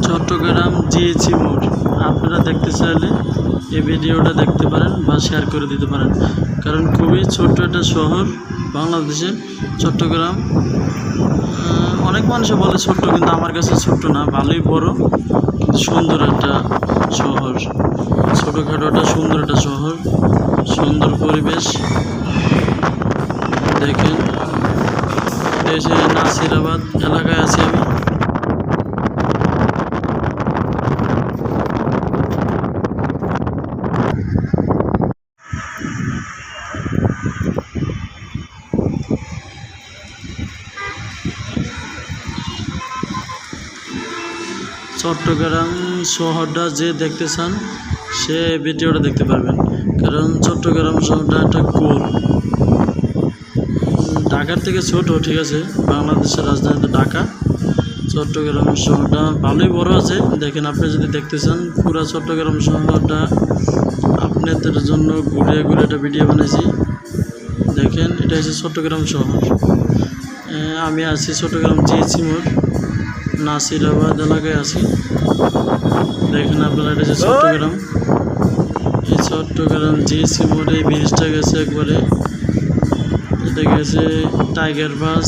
চট্টগ্রাম জিএইচি মোড়। আপনারা দেখতে চাইলে এই ভিডিওটা দেখতে পারেন বা শেয়ার করে দিতে পারেন, কারণ খুবই ছোট্ট একটা শহর বাংলাদেশের চট্টগ্রাম। অনেক মানুষে বলে ছোট্ট, কিন্তু আমার কাছে ছোট্ট না, ভালোই বড়, কিন্তু সুন্দর একটা শহর। ছোটোখাটো একটা সুন্দর একটা শহর, সুন্দর পরিবেশ। দেখেন, দেশে নাসিরাবাদ এলাকায় আছি আমি। চট্টগ্রাম শহরটা যে দেখতে চান সে ভিডিওটা দেখতে পারবেন, কারণ চট্টগ্রাম শহরটা একটা গোল। ঢাকার থেকে ছোট, ঠিক আছে, বাংলাদেশের রাজধানী ঢাকা। চট্টগ্রাম শহরটা ভালোই বড় আছে। দেখেন, আপনি যদি দেখতে চান পুরো চট্টগ্রাম শহরটা আপনাদের জন্য ঘুরে ঘুরে একটা ভিডিও বানিয়েছি। দেখেন, এটা হচ্ছে চট্টগ্রাম শহর। আমি আছি চট্টগ্রাম জিএইচি মোড়, নাসিরাবাদ এলাকায় আছি। দেখেন আপনারা, এটা হচ্ছে চট্টগ্রাম। এই চট্টগ্রাম জিএইচি মোড়ে এই ব্রিজটা গেছে একবারে, এটা গেছে টাইগার বাস।